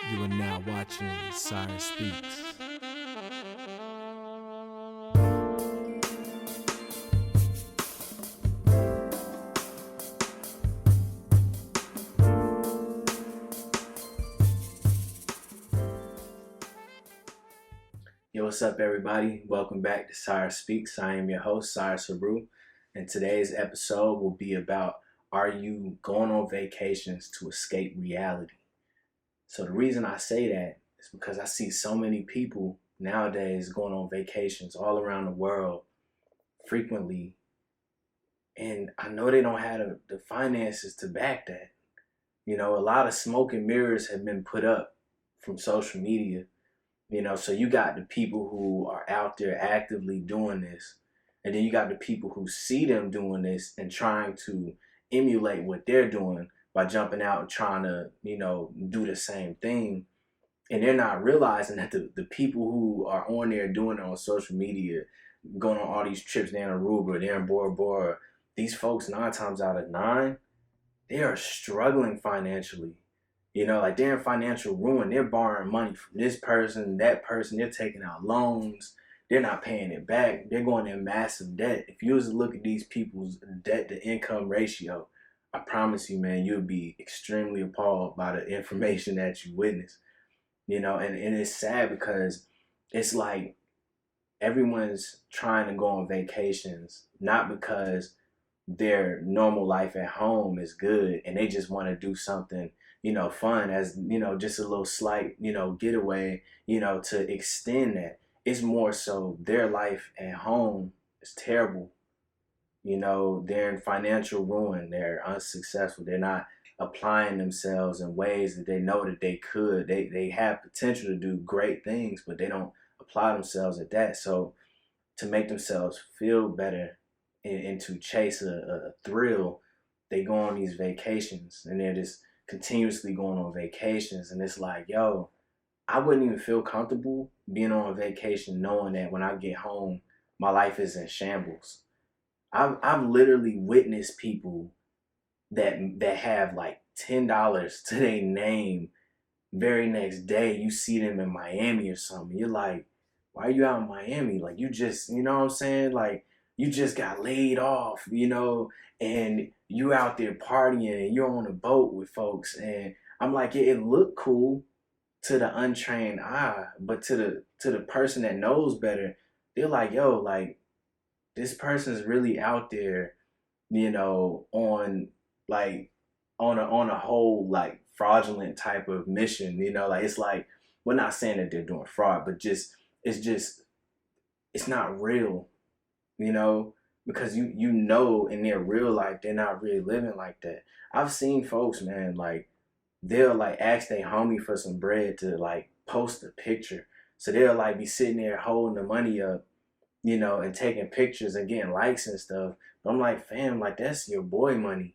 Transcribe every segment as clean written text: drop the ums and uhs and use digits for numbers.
You are now watching Sire Speaks. Yo, what's up, everybody? Welcome back to Sire Speaks. I am your host, Sire Sabru, and today's episode will be about, are you going on vacations to escape reality? So the reason I say that is because I see so many people nowadays going on vacations all around the world frequently, and I know they don't have the finances to back that. A lot of smoke and mirrors have been put up from social media. So you got the people who are out there actively doing this, and then you got the people who see them doing this and trying to emulate what they're doing by jumping out and trying to, do the same thing. And they're not realizing that the people who are on there doing it on social media, going on all these trips, they're in Aruba, they're in Bora Bora, these folks 9 times out of 9, they are struggling financially. Like they're in financial ruin. They're borrowing money from this person, that person. They're taking out loans. They're not paying it back. They're going in massive debt. If you was to look at these people's debt to income ratio, I promise you, man, you'll be extremely appalled by the information that you witness. And it's sad because it's like everyone's trying to go on vacations, not because their normal life at home is good and they just want to do something, fun, as, just a little slight, getaway, to extend that. It's more so their life at home is terrible. They're in financial ruin. They're unsuccessful. They're not applying themselves in ways that they know that they could. They have potential to do great things, but they don't apply themselves at that. So to make themselves feel better and to chase a thrill, they go on these vacations, and they're just continuously going on vacations. And it's like, yo, I wouldn't even feel comfortable being on a vacation knowing that when I get home, my life is in shambles. I've literally witnessed people that have like $10 to their name. Very next day, you see them in Miami or something. You're like, why are you out in Miami? Like, you just, you know what I'm saying? Like, you just got laid off, and you out there partying and you're on a boat with folks. And I'm like, yeah, it looked cool to the untrained eye, but to the person that knows better, they're like, yo, like, this person's really out there, on like on a whole like fraudulent type of mission. Like, it's like, we're not saying that they're doing fraud, but just it's not real, because in their real life they're not really living like that. I've seen folks, man, like they'll like ask their homie for some bread to like post a picture. So they'll like be sitting there holding the money up, and taking pictures and getting likes and stuff. But I'm like, fam, like that's your boy money,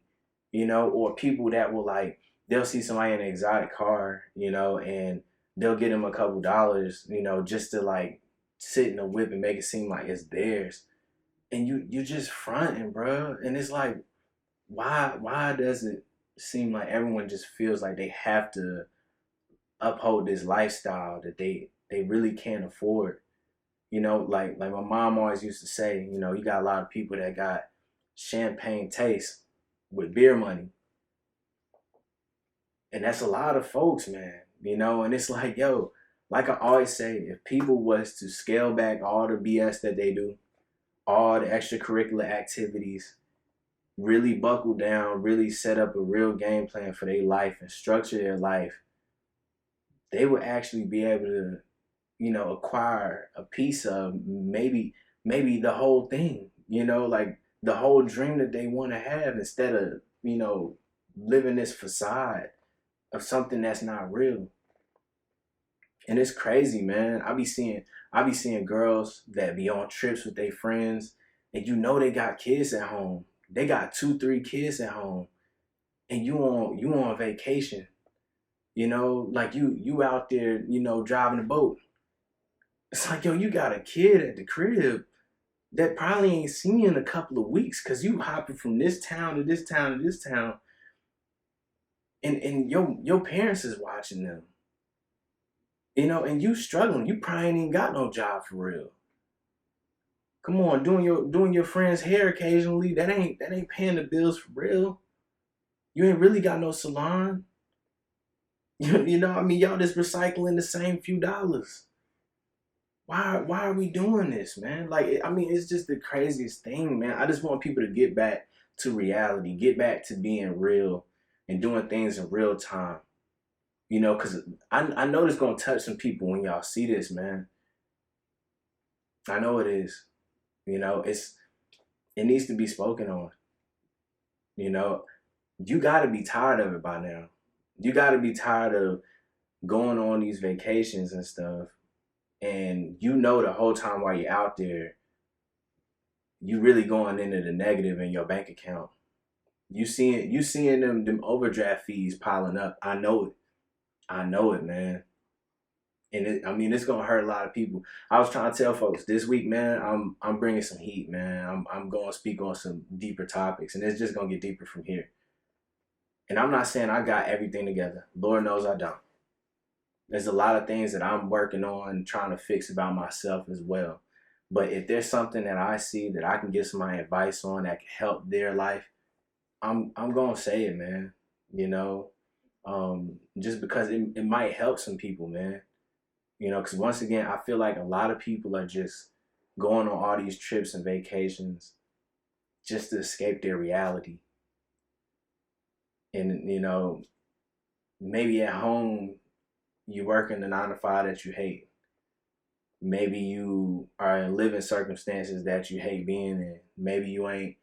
or people that will like, they'll see somebody in an exotic car, and they'll get them a couple dollars, just to like sit in the whip and make it seem like it's theirs. And you just fronting, bro. And it's like, why does it seem like everyone just feels like they have to uphold this lifestyle that they really can't afford? Like my mom always used to say, you got a lot of people that got champagne taste with beer money. And that's a lot of folks, man, and it's like, yo, like I always say, if people was to scale back all the BS that they do, all the extracurricular activities, really buckle down, really set up a real game plan for their life and structure their life, they would actually be able to, acquire a piece of maybe the whole thing, like the whole dream that they want to have, instead of, living this facade of something that's not real. And it's crazy, man. I be seeing girls that be on trips with their friends, and they got kids at home. They got 2, 3 kids at home, and you on vacation. Like you out there, driving a boat. It's like, yo, you got a kid at the crib that probably ain't seen you in a couple of weeks because you hopping from this town to this town to this town, and your parents is watching them. And you struggling. You probably ain't even got no job for real. Come on, doing your friend's hair occasionally, that ain't paying the bills for real. You ain't really got no salon. Y'all just recycling the same few dollars. Why are we doing this, man? It's just the craziest thing, man. I just want people to get back to reality, get back to being real and doing things in real time. Because I know it's gonna touch some people when y'all see this, man. I know it is. It needs to be spoken on. You know, you gotta be tired of it by now. You gotta be tired of going on these vacations and stuff. And the whole time while you're out there, you really going into the negative in your bank account. You seeing them overdraft fees piling up. I know it. I know it, man. And it's gonna hurt a lot of people. I was trying to tell folks this week, man. I'm bringing some heat, man. I'm going to speak on some deeper topics, and it's just gonna get deeper from here. And I'm not saying I got everything together. Lord knows I don't. There's a lot of things that I'm working on, trying to fix about myself as well. But if there's something that I see that I can get some advice on that can help their life, I'm gonna say it, man. You know, just because it might help some people, man. Because once again, I feel like a lot of people are just going on all these trips and vacations just to escape their reality. And, maybe at home, you work in the 9 to 5 that you hate. Maybe you are in living circumstances that you hate being in. Maybe you ain't,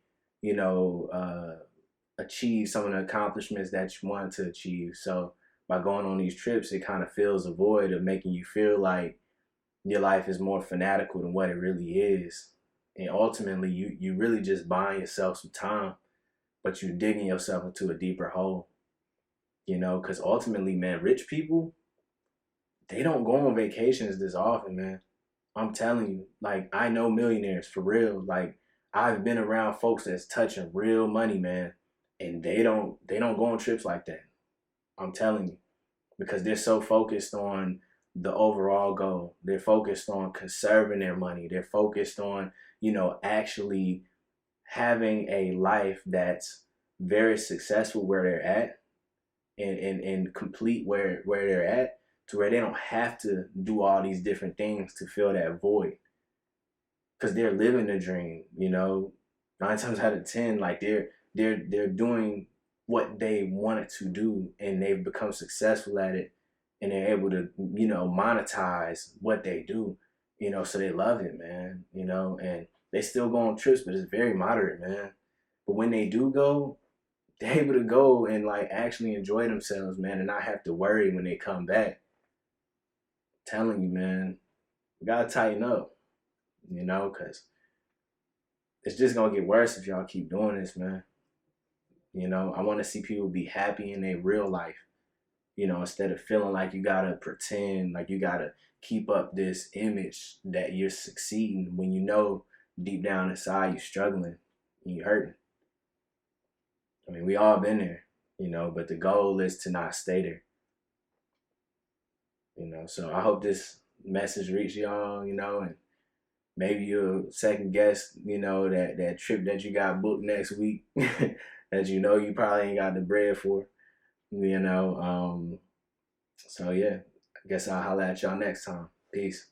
achieved some of the accomplishments that you wanted to achieve. So by going on these trips, it kind of fills a void of making you feel like your life is more fanatical than what it really is. And ultimately, you really just buying yourself some time, but you're digging yourself into a deeper hole. Because ultimately, man, rich people, they don't go on vacations this often, man. I'm telling you, like, I know millionaires for real. Like, I've been around folks that's touching real money, man, and they don't go on trips like that. I'm telling you, because they're so focused on the overall goal. They're focused on conserving their money. They're focused on, actually having a life that's very successful where they're at and complete where they're at, to where they don't have to do all these different things to fill that void, because they're living the dream. 9 times out of 10, like they're doing what they wanted to do, and they've become successful at it, and they're able to monetize what they do. So they love it, man. And they still go on trips, but it's very moderate, man. But when they do go, they're able to go and like actually enjoy themselves, man, and not have to worry when they come back. I'm telling you, man, we gotta tighten up, because it's just gonna get worse if y'all keep doing this, man. I want to see people be happy in their real life, instead of feeling like you gotta pretend, like you gotta keep up this image that you're succeeding when deep down inside you're struggling and you're hurting. We all been there, but the goal is to not stay there. So I hope this message reached y'all, and maybe you'll second guess, that trip that you got booked next week that you probably ain't got the bread for, So yeah, I guess I'll holler at y'all next time. Peace.